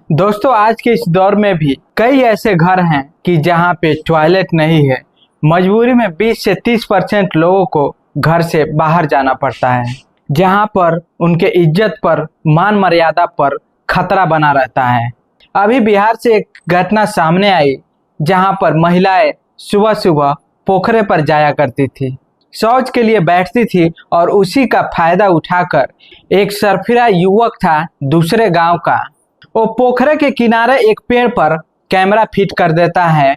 दोस्तों, आज के इस दौर में भी कई ऐसे घर हैं कि जहां पे टॉयलेट नहीं है। मजबूरी में 20 से 30% लोगों को घर से बाहर जाना पड़ता है, जहां पर उनके इज्जत पर, मान मर्यादा पर खतरा बना रहता है। अभी बिहार से एक घटना सामने आई जहां पर महिलाएं सुबह सुबह पोखरे पर जाया करती थी, शौच के लिए बैठती थी और उसी का फायदा उठाकर एक सरफिरा युवक था दूसरे गांव का, वो पोखरे के किनारे एक पेड़ पर कैमरा फिट कर देता है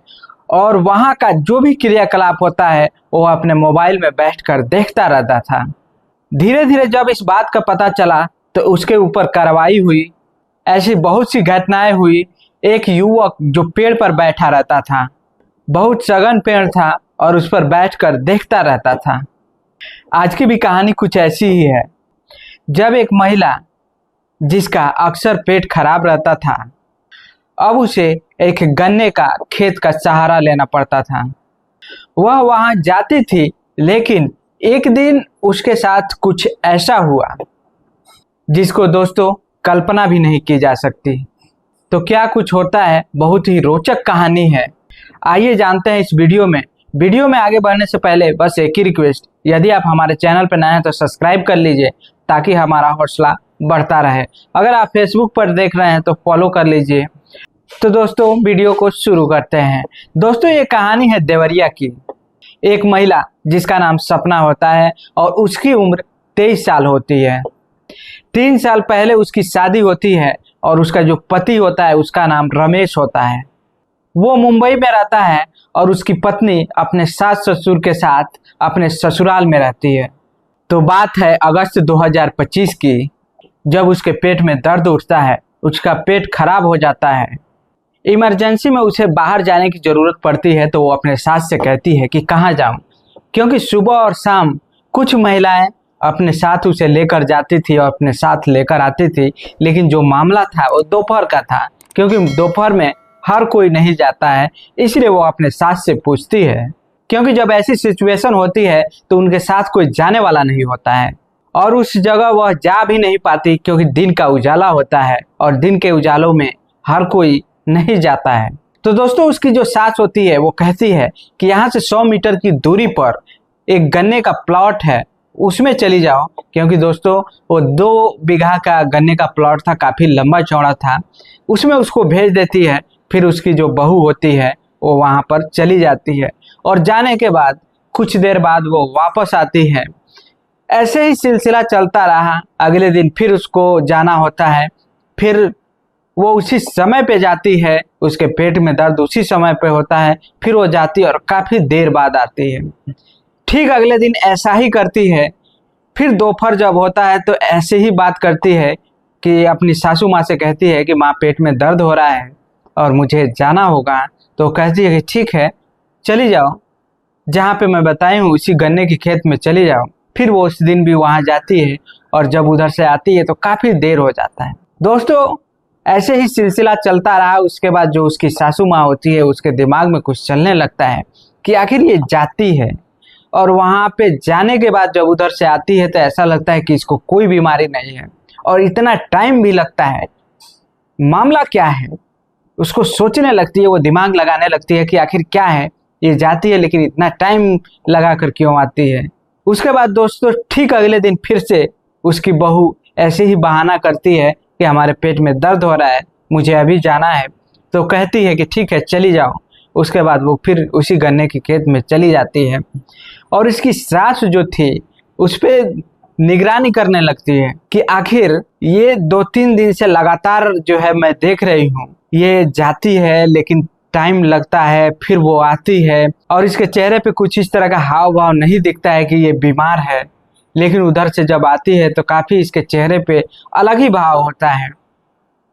और वहां का जो भी क्रियाकलाप होता है वो अपने मोबाइल में बैठकर देखता रहता था। धीरे धीरे जब इस बात का पता चला तो उसके ऊपर कार्रवाई हुई। ऐसी बहुत सी घटनाएं हुई। एक युवक जो पेड़ पर बैठा रहता था, बहुत सघन पेड़ था और उस पर बैठकर देखता रहता था। आज की भी कहानी कुछ ऐसी ही है। जब एक महिला जिसका अक्सर पेट खराब रहता था, अब उसे एक गन्ने का खेत का सहारा लेना पड़ता था। वह वहां जाती थी, लेकिन एक दिन उसके साथ कुछ ऐसा हुआ जिसको दोस्तों कल्पना भी नहीं की जा सकती। तो क्या कुछ होता है, बहुत ही रोचक कहानी है। आइए जानते हैं इस वीडियो में आगे बढ़ने से पहले बस एक ही रिक्वेस्ट, यदि आप हमारे चैनल पर नए हैं तो सब्सक्राइब कर लीजिए ताकि हमारा हौसला बढ़ता रहे। अगर आप फेसबुक पर देख रहे हैं तो फॉलो कर लीजिए। तो दोस्तों वीडियो को शुरू करते हैं। दोस्तों, ये कहानी है देवरिया की। एक महिला जिसका नाम सपना होता है और उसकी उम्र 23 साल होती है। 3 साल पहले उसकी शादी होती है और उसका जो पति होता है उसका नाम रमेश होता है। वो मुंबई में रहता है और उसकी पत्नी अपने सास ससुर के साथ अपने ससुराल में रहती है। तो बात है अगस्त 2025 की, जब उसके पेट में दर्द उठता है, उसका पेट खराब हो जाता है। इमरजेंसी में उसे बाहर जाने की ज़रूरत पड़ती है तो वो अपने सास से कहती है कि कहाँ जाऊँ, क्योंकि सुबह और शाम कुछ महिलाएं अपने साथ उसे लेकर जाती थी और अपने साथ लेकर आती थी, लेकिन जो मामला था वो दोपहर का था, क्योंकि दोपहर में हर कोई नहीं जाता है। इसलिए वो अपने सास से पूछती है, क्योंकि जब ऐसी सिचुएशन होती है तो उनके साथ कोई जाने वाला नहीं होता है और उस जगह वह जा भी नहीं पाती, क्योंकि दिन का उजाला होता है और दिन के उजालों में हर कोई नहीं जाता है। तो दोस्तों, उसकी जो सास होती है वो कहती है कि यहाँ से 100 मीटर की दूरी पर एक गन्ने का प्लॉट है, उसमें चली जाओ। क्योंकि दोस्तों वो 2 बीघा का गन्ने का प्लॉट था, काफ़ी लंबा चौड़ा था। उसमें उसको भेज देती है। फिर उसकी जो बहू होती है वो वहाँ पर चली जाती है और जाने के बाद कुछ देर बाद वो वापस आती है। ऐसे ही सिलसिला चलता रहा। अगले दिन फिर उसको जाना होता है, फिर वो उसी समय पे जाती है, उसके पेट में दर्द उसी समय पे होता है, फिर वो जाती है और काफ़ी देर बाद आती है। ठीक अगले दिन ऐसा ही करती है। फिर दोपहर जब होता है तो ऐसे ही बात करती है कि अपनी सासू माँ से कहती है कि माँ, पेट में दर्द हो रहा है और मुझे जाना होगा। तो कहती है कि ठीक है, चली जाओ, जहाँ पे मैं बताई हूँ उसी गन्ने के खेत में चली जाओ। फिर वो उस दिन भी वहाँ जाती है और जब उधर से आती है तो काफ़ी देर हो जाता है। दोस्तों, ऐसे ही सिलसिला चलता रहा। उसके बाद जो उसकी सासू माँ होती है उसके दिमाग में कुछ चलने लगता है कि आखिर ये जाती है और वहाँ पे जाने के बाद जब उधर से आती है तो ऐसा लगता है कि इसको कोई बीमारी नहीं है और इतना टाइम भी लगता है, मामला क्या है। उसको सोचने लगती है, वो दिमाग लगाने लगती है कि आखिर क्या है, ये जाती है लेकिन इतना टाइम लगा कर क्यों आती है। उसके बाद दोस्तों ठीक अगले दिन फिर से उसकी बहू ऐसे ही बहाना करती है कि हमारे पेट में दर्द हो रहा है, मुझे अभी जाना है। तो कहती है कि ठीक है, चली जाओ। उसके बाद वो फिर उसी गन्ने के खेत में चली जाती है और इसकी सास जो थी उस पर निगरानी करने लगती है कि आखिर ये 2-3 दिन से लगातार जो है मैं देख रही हूँ, ये जाती है लेकिन टाइम लगता है, फिर वो आती है और इसके चेहरे पे कुछ इस तरह का हाव भाव नहीं दिखता है कि ये बीमार है, लेकिन उधर से जब आती है तो काफ़ी इसके चेहरे पे अलग ही भाव होता है।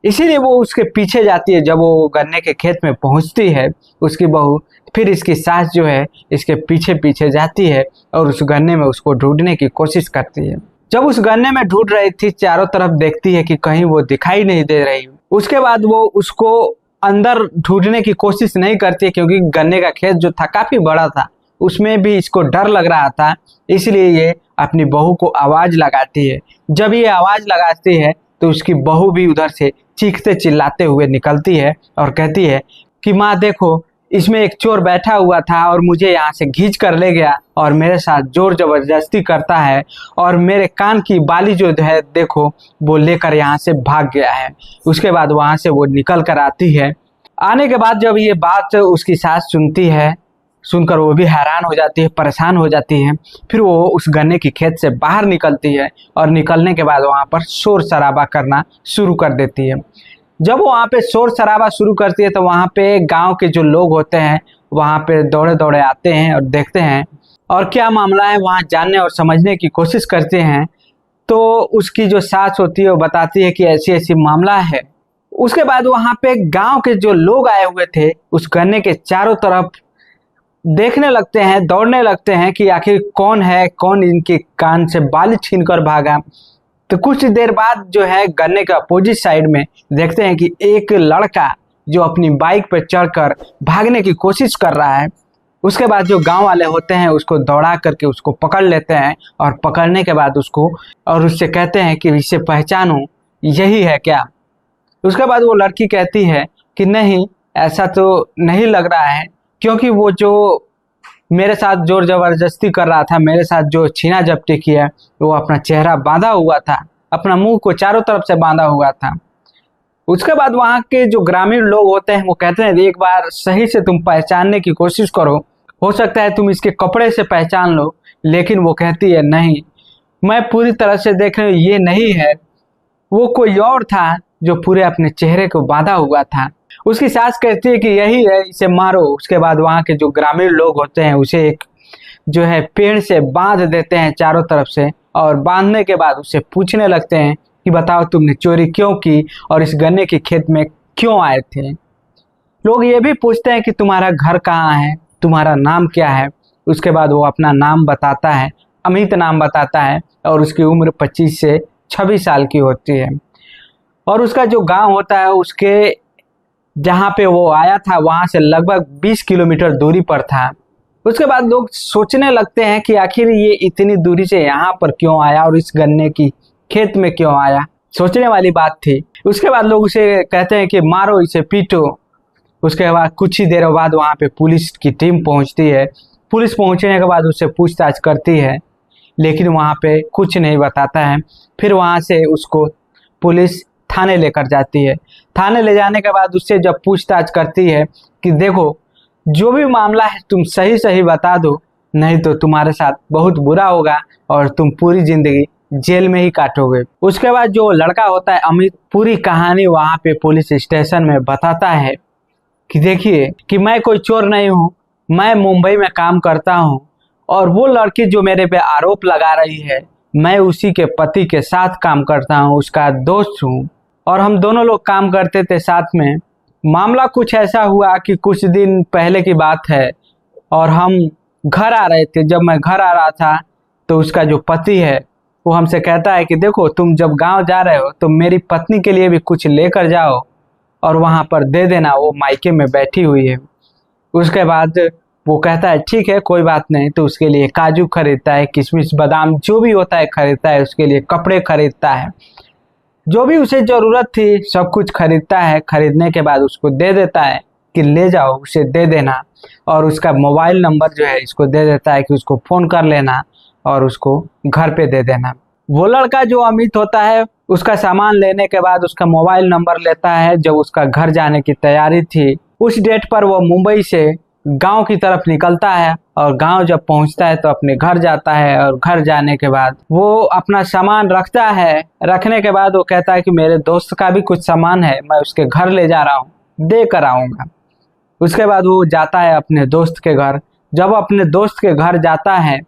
इसीलिए वो उसके पीछे जाती है। जब वो गन्ने के खेत में पहुंचती है उसकी बहू, फिर इसकी सास जो है इसके पीछे पीछे जाती है और उस गन्ने में उसको ढूंढने की कोशिश करती है। जब उस गन्ने में ढूंढ रही थी, चारों तरफ देखती है कि कहीं वो दिखाई नहीं दे रही। उसके बाद वो उसको अंदर ढूंढने की कोशिश नहीं करती है, क्योंकि गन्ने का खेत जो था काफ़ी बड़ा था, उसमें भी इसको डर लग रहा था। इसलिए ये अपनी बहू को आवाज़ लगाती है। जब ये आवाज़ लगाती है तो उसकी बहू भी उधर से चीखते चिल्लाते हुए निकलती है और कहती है कि माँ देखो, इसमें एक चोर बैठा हुआ था और मुझे यहाँ से खींच कर ले गया और मेरे साथ जोर जबरदस्ती करता है और मेरे कान की बाली जो है देखो वो लेकर यहाँ से भाग गया है। उसके बाद वहाँ से वो निकल कर आती है। आने के बाद जब ये बात उसकी सास सुनती है, सुनकर वो भी हैरान हो जाती है, परेशान हो जाती है। फिर वो उस गन्ने की खेत से बाहर निकलती है और निकलने के बाद वहाँ पर शोर शराबा करना शुरू कर देती है। जब वो वहाँ पे शोर शराबा शुरू करती है तो वहाँ पे गांव के जो लोग होते हैं वहाँ पे दौड़े दौड़े आते हैं और देखते हैं और क्या मामला है वहाँ जानने और समझने की कोशिश करते हैं। तो उसकी जो सास होती है वो बताती है कि ऐसी ऐसी मामला है। उसके बाद वहाँ पे गांव के जो लोग आए हुए थे उस गन्ने के चारों तरफ देखने लगते हैं, दौड़ने लगते हैं कि आखिर कौन है, कौन इनके कान से बाली छीन कर भागा। तो कुछ देर बाद जो है गन्ने के अपोजिट साइड में देखते हैं कि एक लड़का जो अपनी बाइक पर चढ़कर भागने की कोशिश कर रहा है। उसके बाद जो गांव वाले होते हैं उसको दौड़ा करके उसको पकड़ लेते हैं और पकड़ने के बाद उसको और उससे कहते हैं कि इसे पहचानो, यही है क्या। उसके बाद वो लड़की कहती है कि नहीं, ऐसा तो नहीं लग रहा है, क्योंकि वो जो मेरे साथ जोर जबरदस्ती कर रहा था, मेरे साथ जो छीना झपटी किया, वो अपना चेहरा बांधा हुआ था, अपना मुंह को चारों तरफ से बांधा हुआ था। उसके बाद वहाँ के जो ग्रामीण लोग होते हैं वो कहते हैं एक बार सही से तुम पहचानने की कोशिश करो, हो सकता है तुम इसके कपड़े से पहचान लो। लेकिन वो कहती है नहीं, मैं पूरी तरह से देख रही हूँ ये नहीं है, वो कोई और था जो पूरे अपने चेहरे को बांधा हुआ था। उसकी सास कहती है कि यही है, इसे मारो। उसके बाद वहाँ के जो ग्रामीण लोग होते हैं उसे एक जो है पेड़ से बांध देते हैं चारों तरफ से और बांधने के बाद उससे पूछने लगते हैं कि बताओ तुमने चोरी क्यों की और इस गन्ने के खेत में क्यों आए थे। लोग ये भी पूछते हैं कि तुम्हारा घर कहाँ है, तुम्हारा नाम क्या है। उसके बाद वो अपना नाम बताता है, अमित नाम बताता है और उसकी उम्र 25 से 26 साल की होती है। और उसका जो गांव होता है उसके जहाँ पे वो आया था वहाँ से लगभग 20 किलोमीटर दूरी पर था। उसके बाद लोग सोचने लगते हैं कि आखिर ये इतनी दूरी से यहाँ पर क्यों आया और इस गन्ने की खेत में क्यों आया, सोचने वाली बात थी। उसके बाद लोग उसे कहते हैं कि मारो इसे, पीटो। उसके बाद कुछ ही देर बाद वहाँ पे पुलिस की टीम पहुँचती है। पुलिस पहुँचने के बाद उससे पूछताछ करती है लेकिन वहाँ पे कुछ नहीं बताता है। फिर वहाँ से उसको पुलिस थाने लेकर जाती है। थाने ले जाने के बाद उससे जब पूछताछ करती है कि देखो जो भी मामला है तुम सही सही बता दो, नहीं तो तुम्हारे साथ बहुत बुरा होगा और तुम पूरी जिंदगी जेल में ही काटोगे। उसके बाद जो लड़का होता है अमित पूरी कहानी वहाँ पे पुलिस स्टेशन में बताता है कि देखिए कि मैं कोई चोर नहीं हूँ, मैं मुंबई में काम करता हूँ और वो लड़की जो मेरे पे आरोप लगा रही है मैं उसी के पति के साथ काम करता हूँ, उसका दोस्त हूँ और हम दोनों लोग काम करते थे साथ में। मामला कुछ ऐसा हुआ कि कुछ दिन पहले की बात है और हम घर आ रहे थे। जब मैं घर आ रहा था तो उसका जो पति है वो हमसे कहता है कि देखो तुम जब गांव जा रहे हो तो मेरी पत्नी के लिए भी कुछ लेकर जाओ और वहां पर दे देना, वो मायके में बैठी हुई है। उसके बाद वो कहता है ठीक है कोई बात नहीं, तो उसके लिए काजू खरीदता है, किशमिश बादाम जो भी होता है खरीदता है, उसके लिए कपड़े खरीदता है, जो भी उसे जरूरत थी सब कुछ खरीदता है। खरीदने के बाद उसको दे देता है कि ले जाओ उसे दे देना और उसका मोबाइल नंबर जो है इसको दे देता है कि उसको फ़ोन कर लेना और उसको घर पे दे देना। वो लड़का जो अमित होता है उसका सामान लेने के बाद उसका मोबाइल नंबर लेता है। जब उसका घर जाने की तैयारी थी उस डेट पर वो मुंबई से गांव की तरफ निकलता है और गांव जब पहुंचता है तो अपने घर जाता है और घर जाने के बाद वो अपना सामान रखता है। रखने के बाद वो कहता है कि मेरे दोस्त का भी कुछ सामान है, मैं उसके घर ले जा रहा हूँ, दे कर आऊँगा। उसके बाद वो जाता है अपने दोस्त के घर। जब अपने दोस्त के घर जाता है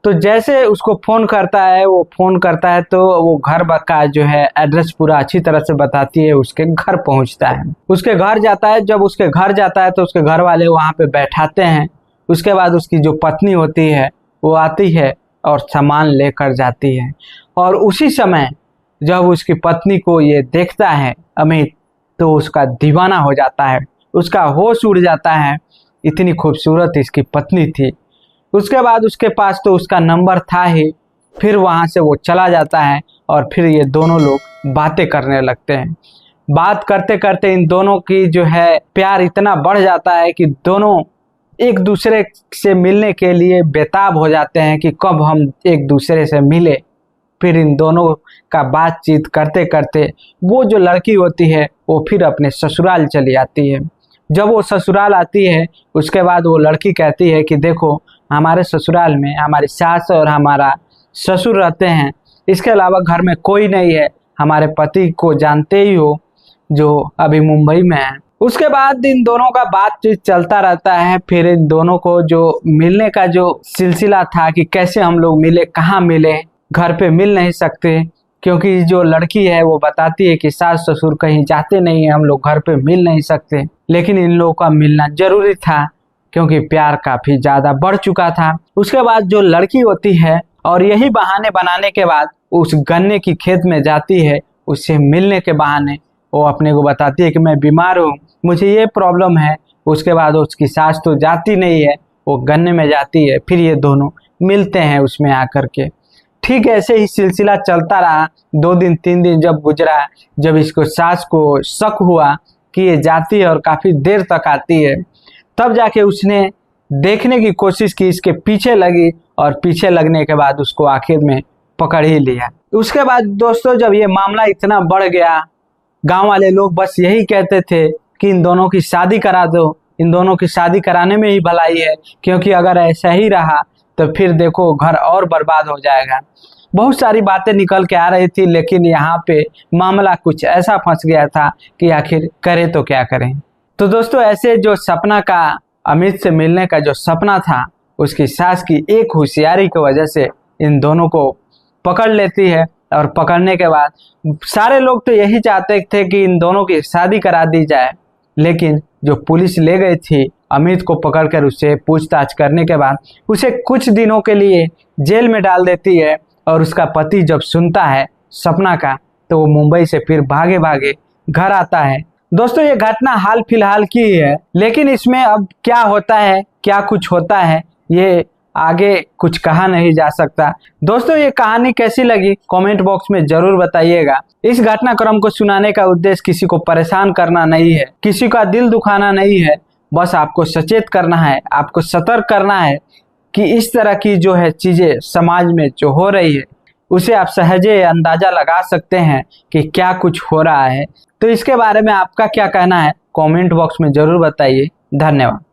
तो जैसे उसको फ़ोन करता है, वो फ़ोन करता है तो वो घर का जो है एड्रेस पूरा अच्छी तरह से बताती है, उसके घर पहुंचता है। उसके घर जाता है। जब उसके घर जाता है तो उसके घर वाले वहाँ पे बैठाते हैं। उसके बाद उसकी जो पत्नी होती है वो आती है और सामान लेकर जाती है और उसी समय जब उसकी पत्नी को ये देखता है अमित तो उसका दीवाना हो जाता है, उसका होश उड़ जाता है। इतनी खूबसूरत इसकी पत्नी थी। उसके बाद उसके पास तो उसका नंबर था ही। फिर वहाँ से वो चला जाता है और फिर ये दोनों लोग बातें करने लगते हैं। बात करते करते इन दोनों की जो है प्यार इतना बढ़ जाता है कि दोनों एक दूसरे से मिलने के लिए बेताब हो जाते हैं कि कब हम एक दूसरे से मिले। फिर इन दोनों का बातचीत करते करते वो जो लड़की होती है वो फिर अपने ससुराल चली आती है। जब वो ससुराल आती है उसके बाद वो लड़की कहती है कि देखो, हमारे ससुराल में हमारी सास और हमारा ससुर रहते हैं, इसके अलावा घर में कोई नहीं है। हमारे पति को जानते ही हो जो अभी मुंबई में है। उसके बाद इन दोनों का बातचीत चलता रहता है। फिर इन दोनों को जो मिलने का जो सिलसिला था कि कैसे हम लोग मिले, कहाँ मिले, घर पे मिल नहीं सकते क्योंकि जो लड़की है वो बताती है कि सास ससुर कहीं जाते नहीं है, हम लोग घर पे मिल नहीं सकते। लेकिन इन लोगों का मिलना जरूरी था क्योंकि प्यार काफी ज्यादा बढ़ चुका था। उसके बाद जो लड़की होती है और यही बहाने बनाने के बाद उस गन्ने की खेत में जाती है, उससे मिलने के बहाने वो अपने को बताती है कि मैं बीमार हूँ, मुझे ये प्रॉब्लम है। उसके बाद उसकी सास तो जाती नहीं है, वो गन्ने में जाती है। फिर ये दोनों मिलते हैं उसमें आकर के। ठीक ऐसे ही सिलसिला चलता रहा। 2 दिन 3 दिन जब गुजरा, जब इसको सास को शक हुआ कि ये जाती है और काफी देर तक आती है, तब जाके उसने देखने की कोशिश की, इसके पीछे लगी और पीछे लगने के बाद उसको आखिर में पकड़ ही लिया। उसके बाद दोस्तों जब ये मामला इतना बढ़ गया, गांव वाले लोग बस यही कहते थे कि इन दोनों की शादी करा दो, इन दोनों की शादी कराने में ही भलाई है, क्योंकि अगर ऐसा ही रहा तो फिर देखो घर और बर्बाद हो जाएगा। बहुत सारी बातें निकल के आ रही थी, लेकिन यहाँ पे मामला कुछ ऐसा फंस गया था कि आखिर करें तो क्या करें। तो दोस्तों ऐसे जो सपना का, अमित से मिलने का जो सपना था, उसकी सास की एक होशियारी की वजह से इन दोनों को पकड़ लेती है। और पकड़ने के बाद सारे लोग तो यही चाहते थे कि इन दोनों की शादी करा दी जाए, लेकिन जो पुलिस ले गई थी अमित को पकड़कर उससे पूछताछ करने के बाद उसे कुछ दिनों के लिए जेल में डाल देती है। और उसका पति जब सुनता है सपना का तो वो मुंबई से फिर भागे भागे घर आता है। दोस्तों ये घटना हाल फिलहाल की ही है, लेकिन इसमें अब क्या होता है, क्या कुछ होता है, ये आगे कुछ कहा नहीं जा सकता। दोस्तों ये कहानी कैसी लगी कमेंट बॉक्स में जरूर बताइएगा। इस घटनाक्रम को सुनाने का उद्देश्य किसी को परेशान करना नहीं है, किसी का दिल दुखाना नहीं है, बस आपको सचेत करना है, आपको सतर्क करना है कि इस तरह की जो है चीजें समाज में जो हो रही है उसे आप सहजे अंदाजा लगा सकते हैं कि क्या कुछ हो रहा है। तो इसके बारे में आपका क्या कहना है कमेंट बॉक्स में जरूर बताइए। धन्यवाद।